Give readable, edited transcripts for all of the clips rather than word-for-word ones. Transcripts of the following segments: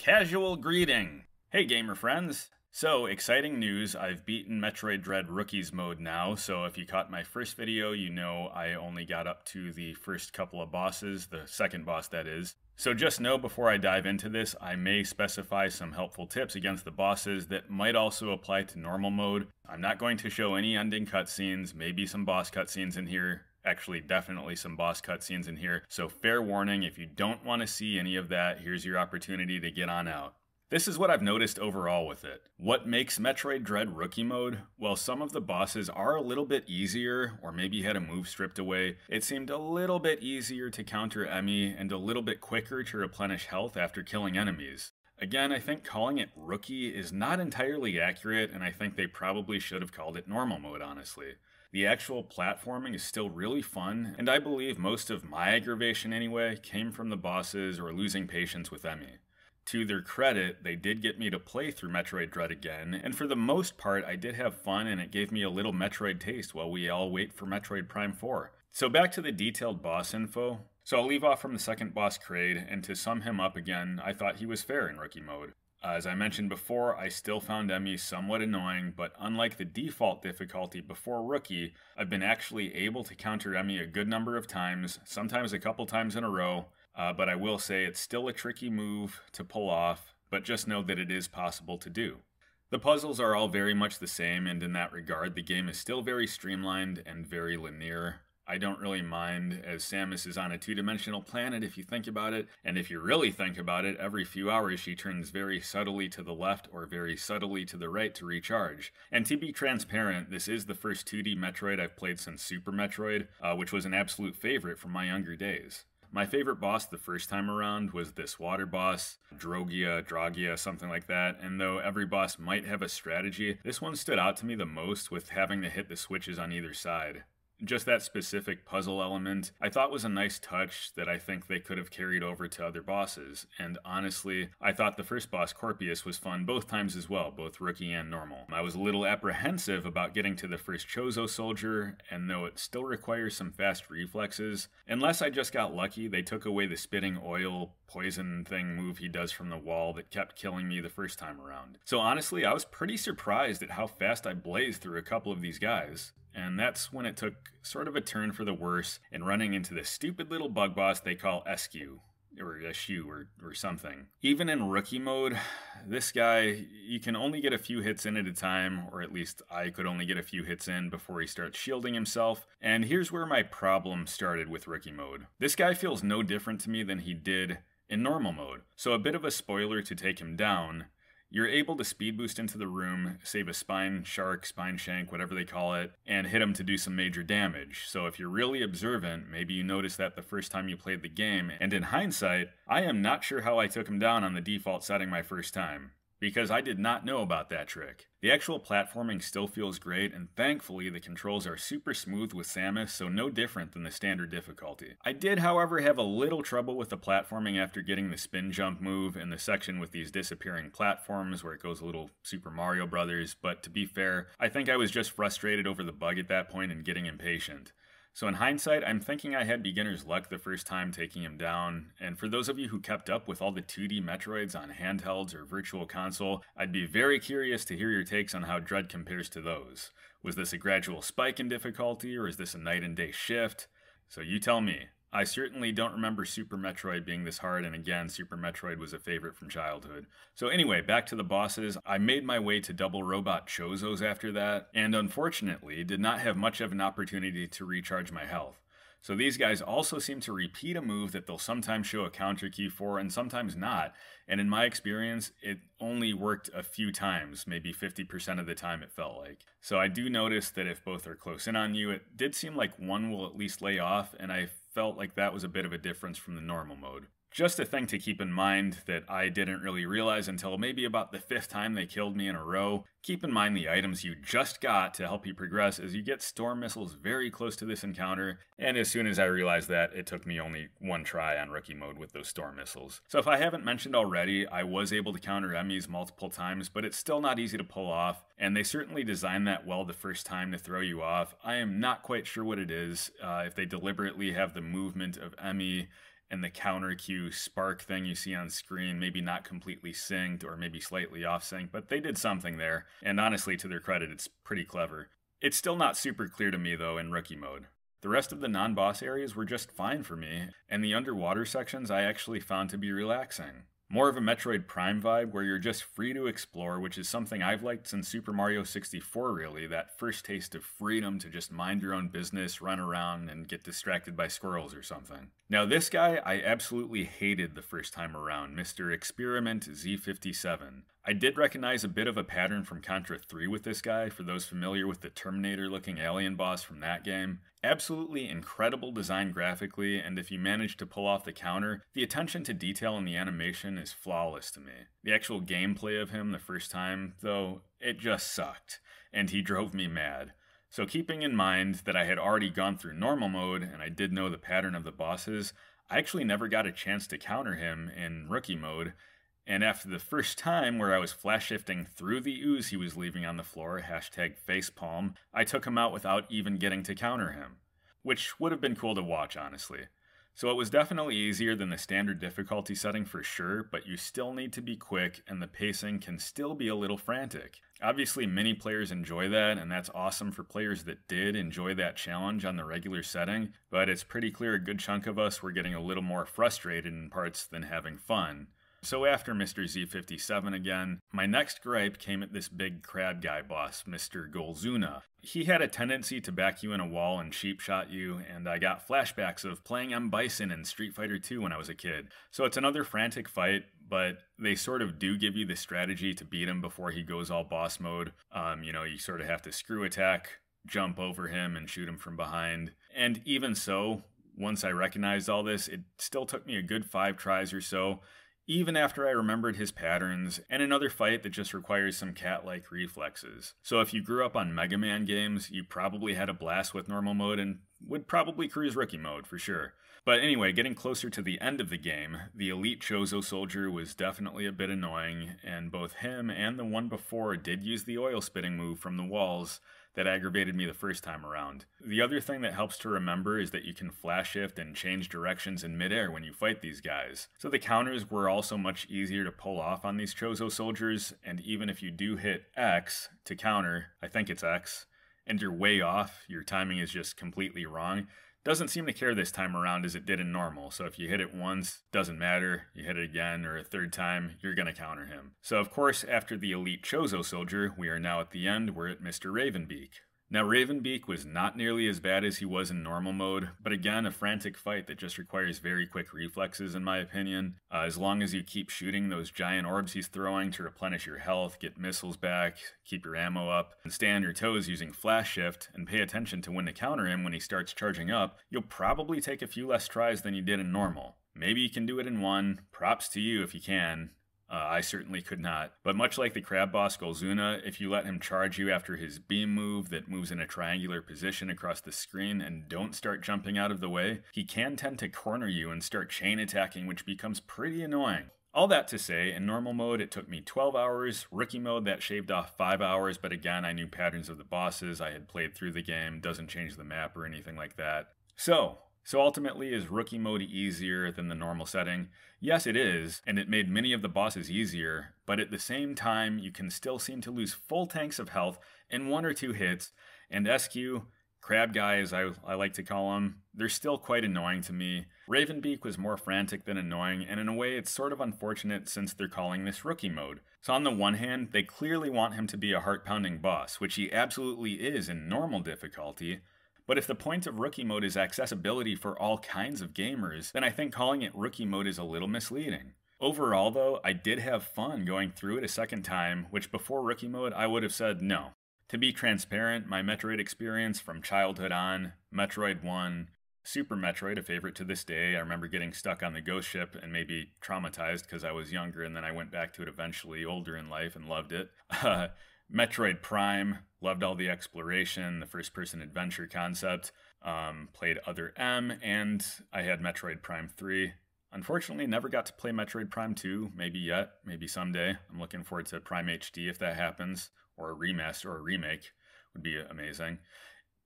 casual greeting. Hey gamer friends! So, exciting news, I've beaten Metroid Dread Rookies mode now, so if you caught my first video, you know I only got up to the first couple of bosses, the second boss that is. So just know before I dive into this, I may specify some helpful tips against the bosses that might also apply to normal mode. I'm not going to show any ending cutscenes, maybe some boss cutscenes in here. Actually, definitely some boss cutscenes in here, so fair warning, if you don't want to see any of that, here's your opportunity to get on out. This is what I've noticed overall with it. What makes Metroid Dread Rookie Mode? Well, some of the bosses are a little bit easier, or maybe had a move stripped away. It seemed a little bit easier to counter Emmy, and a little bit quicker to replenish health after killing enemies. Again, I think calling it Rookie is not entirely accurate, and I think they probably should have called it Normal Mode, honestly. The actual platforming is still really fun, and I believe most of my aggravation anyway came from the bosses or losing patience with Emmy. To their credit, they did get me to play through Metroid Dread again, and for the most part I did have fun and it gave me a little Metroid taste while we all wait for Metroid Prime 4. So back to the detailed boss info. So I'll leave off from the second boss Kraid, and to sum him up again, I thought he was fair in Rookie Mode. As I mentioned before, I still found Emmy somewhat annoying, but unlike the default difficulty before Rookie, I've been actually able to counter Emmy a good number of times, sometimes a couple times in a row, but I will say it's still a tricky move to pull off, but just know that it is possible to do. The puzzles are all very much the same, and in that regard, the game is still very streamlined and very linear. I don't really mind, as Samus is on a two-dimensional planet if you think about it, and if you really think about it, every few hours she turns very subtly to the left or very subtly to the right to recharge. And to be transparent, this is the first 2D Metroid I've played since Super Metroid, which was an absolute favorite from my younger days. My favorite boss the first time around was this water boss, Dragia, something like that, and though every boss might have a strategy, this one stood out to me the most with having to hit the switches on either side. Just that specific puzzle element I thought was a nice touch that I think they could have carried over to other bosses, and honestly, I thought the first boss, Corpius, was fun both times as well, both Rookie and Normal. I was a little apprehensive about getting to the first Chozo soldier, and though it still requires some fast reflexes, unless I just got lucky, they took away the spitting oil poison thing move he does from the wall that kept killing me the first time around. So honestly, I was pretty surprised at how fast I blazed through a couple of these guys. And that's when it took sort of a turn for the worse in running into this stupid little bug boss they call Eskew, or Eskew, or something. Even in Rookie Mode, this guy, you can only get a few hits in at a time, or at least I could only get a few hits in before he starts shielding himself. And here's where my problem started with Rookie Mode. This guy feels no different to me than he did in Normal Mode. So a bit of a spoiler to take him down. You're able to speed boost into the room, save a spine shark, spine shank, whatever they call it, and hit him to do some major damage. So if you're really observant, maybe you noticed that the first time you played the game, and in hindsight, I am not sure how I took him down on the default setting my first time, because I did not know about that trick. The actual platforming still feels great, and thankfully the controls are super smooth with Samus, so no different than the standard difficulty. I did, however, have a little trouble with the platforming after getting the spin jump move in the section with these disappearing platforms where it goes a little Super Mario Brothers, but to be fair, I think I was just frustrated over the bug at that point and getting impatient. So in hindsight, I'm thinking I had beginner's luck the first time taking him down, and for those of you who kept up with all the 2D Metroids on handhelds or virtual console, I'd be very curious to hear your takes on how Dread compares to those. Was this a gradual spike in difficulty, or is this a night and day shift? So you tell me. I certainly don't remember Super Metroid being this hard, and again, Super Metroid was a favorite from childhood. So anyway, back to the bosses. I made my way to double robot Chozos after that, and unfortunately did not have much of an opportunity to recharge my health. So these guys also seem to repeat a move that they'll sometimes show a counter key for and sometimes not, and in my experience, it only worked a few times, maybe 50% of the time it felt like. So I do notice that if both are close in on you, it did seem like one will at least lay off, and I felt like that was a bit of a difference from the normal mode. Just a thing to keep in mind that I didn't really realize until maybe about the 5th time they killed me in a row. Keep in mind the items you just got to help you progress, as you get storm missiles very close to this encounter, and as soon as I realized that, it took me only one try on Rookie Mode with those storm missiles. So if I haven't mentioned already, I was able to counter Emmys multiple times, but it's still not easy to pull off, and they certainly designed that well the first time to throw you off. I am not quite sure what it is, if they deliberately have the movement of Emmy and the counter cue spark thing you see on screen, maybe not completely synced or maybe slightly off sync, but they did something there, and honestly, to their credit, it's pretty clever. It's still not super clear to me though in rookie mode. The rest of the non-boss areas were just fine for me, and the underwater sections I actually found to be relaxing. More of a Metroid Prime vibe where you're just free to explore, which is something I've liked since Super Mario 64 really, that first taste of freedom to just mind your own business, run around, and get distracted by squirrels or something. Now this guy I absolutely hated the first time around, Mr. Experiment Z57. I did recognize a bit of a pattern from Contra 3 with this guy, for those familiar with the Terminator-looking alien boss from that game. Absolutely incredible design graphically, and if you manage to pull off the counter, the attention to detail in the animation is flawless to me. The actual gameplay of him the first time, though, it just sucked, and he drove me mad. So keeping in mind that I had already gone through normal mode, and I did know the pattern of the bosses, I actually never got a chance to counter him in rookie mode, and after the first time where I was flash shifting through the ooze he was leaving on the floor, #facepalm, I took him out without even getting to counter him. Which would have been cool to watch, honestly. So it was definitely easier than the standard difficulty setting for sure, but you still need to be quick and the pacing can still be a little frantic. Obviously many players enjoy that, and that's awesome for players that did enjoy that challenge on the regular setting, but it's pretty clear a good chunk of us were getting a little more frustrated in parts than having fun. So after Mr. Z57 again, my next gripe came at this big crab guy boss, Mr. Golzuna. He had a tendency to back you in a wall and cheap shot you, and I got flashbacks of playing M. Bison in Street Fighter 2 when I was a kid. So it's another frantic fight, but they sort of do give you the strategy to beat him before he goes all boss mode. You sort of have to screw attack, jump over him, and shoot him from behind. And even so, once I recognized all this, it still took me a good 5 tries or so, even after I remembered his patterns, and another fight that just requires some cat-like reflexes. So if you grew up on Mega Man games, you probably had a blast with normal mode and would probably cruise rookie mode for sure. But anyway, getting closer to the end of the game, the elite Chozo soldier was definitely a bit annoying, and both him and the one before did use the oil spitting move from the walls that aggravated me the first time around. The other thing that helps to remember is that you can flash shift and change directions in midair when you fight these guys. So the counters were also much easier to pull off on these Chozo soldiers, and even if you do hit X to counter, I think it's X, and you're way off, your timing is just completely wrong, doesn't seem to care this time around as it did in normal. So if you hit it once, doesn't matter, you hit it again or a third time, you're gonna counter him. So of course, after the elite Chozo soldier, we are now at the end, we're at Mr. Ravenbeak. Now Ravenbeak was not nearly as bad as he was in normal mode, but again a frantic fight that just requires very quick reflexes in my opinion. As long as you keep shooting those giant orbs he's throwing to replenish your health, get missiles back, keep your ammo up, and stay on your toes using flash shift, and pay attention to when to counter him when he starts charging up, you'll probably take a few less tries than you did in normal. Maybe you can do it in one, props to you if you can. I certainly could not. But much like the crab boss Golzuna, if you let him charge you after his beam move that moves in a triangular position across the screen and don't start jumping out of the way, he can tend to corner you and start chain attacking, which becomes pretty annoying. All that to say, in normal mode it took me 12 hours, rookie mode that shaved off 5 hours, but again I knew patterns of the bosses, I had played through the game, doesn't change the map or anything like that. So ultimately, is rookie mode easier than the normal setting? Yes, it is, and it made many of the bosses easier, but at the same time, you can still seem to lose full tanks of health in 1 or 2 hits, and SQ, Crab Guy as I like to call him, they're still quite annoying to me. Ravenbeak was more frantic than annoying, and in a way it's sort of unfortunate since they're calling this rookie mode. So on the one hand, they clearly want him to be a heart-pounding boss, which he absolutely is in normal difficulty, but if the point of rookie mode is accessibility for all kinds of gamers, then I think calling it rookie mode is a little misleading. Overall though, I did have fun going through it a second time, which before rookie mode I would have said no. To be transparent, my Metroid experience from childhood on, Metroid 1, Super Metroid, a favorite to this day. I remember getting stuck on the ghost ship and maybe traumatized because I was younger, and then I went back to it eventually older in life and loved it. Metroid Prime, loved all the exploration, the first-person adventure concept, played Other M, and I had Metroid Prime 3. Unfortunately, never got to play Metroid Prime 2, maybe yet, maybe someday. I'm looking forward to Prime HD if that happens, or a remaster or a remake would be amazing.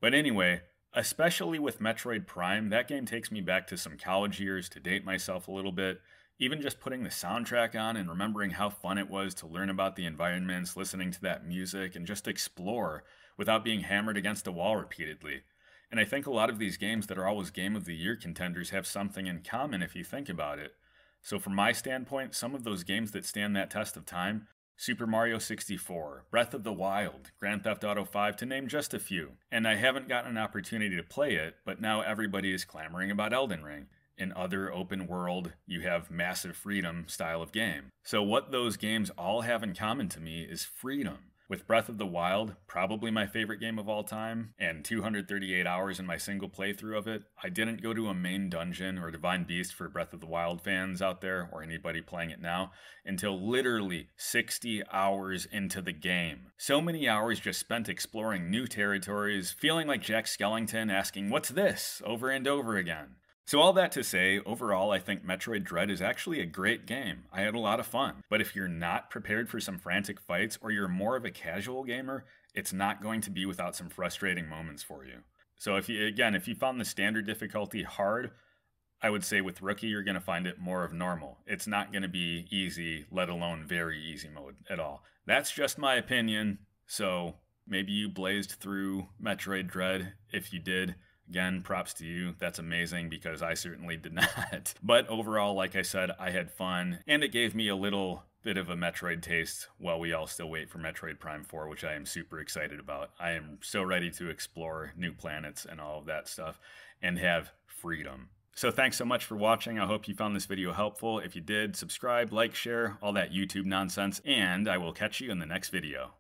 But anyway, Especially with Metroid Prime, that game takes me back to some college years to date myself a little bit. Even just putting the soundtrack on and remembering how fun it was to learn about the environments, listening to that music, and just explore without being hammered against a wall repeatedly. And I think a lot of these games that are always Game of the Year contenders have something in common if you think about it. So from my standpoint, some of those games that stand that test of time, Super Mario 64, Breath of the Wild, Grand Theft Auto 5, to name just a few. And I haven't gotten an opportunity to play it, but now everybody is clamoring about Elden Ring. In other open world, you have massive freedom style of game. So what those games all have in common to me is freedom. With Breath of the Wild, probably my favorite game of all time, and 238 hours in my single playthrough of it, I didn't go to a main dungeon or Divine Beast for Breath of the Wild fans out there, or anybody playing it now, until literally 60 hours into the game. So many hours just spent exploring new territories, feeling like Jack Skellington asking, "What's this?" over and over again. So all that to say, overall I think Metroid Dread is actually a great game. I had a lot of fun. But if you're not prepared for some frantic fights, or you're more of a casual gamer, it's not going to be without some frustrating moments for you. So if you found the standard difficulty hard, I would say with Rookie you're going to find it more of normal. It's not going to be easy, let alone very easy mode at all. That's just my opinion, so maybe you blazed through Metroid Dread. If you did, again, props to you. That's amazing because I certainly did not. But overall, like I said, I had fun, and it gave me a little bit of a Metroid taste while we all still wait for Metroid Prime 4, which I am super excited about. I am so ready to explore new planets and all of that stuff and have freedom. So thanks so much for watching. I hope you found this video helpful. If you did, subscribe, like, share, all that YouTube nonsense, and I will catch you in the next video.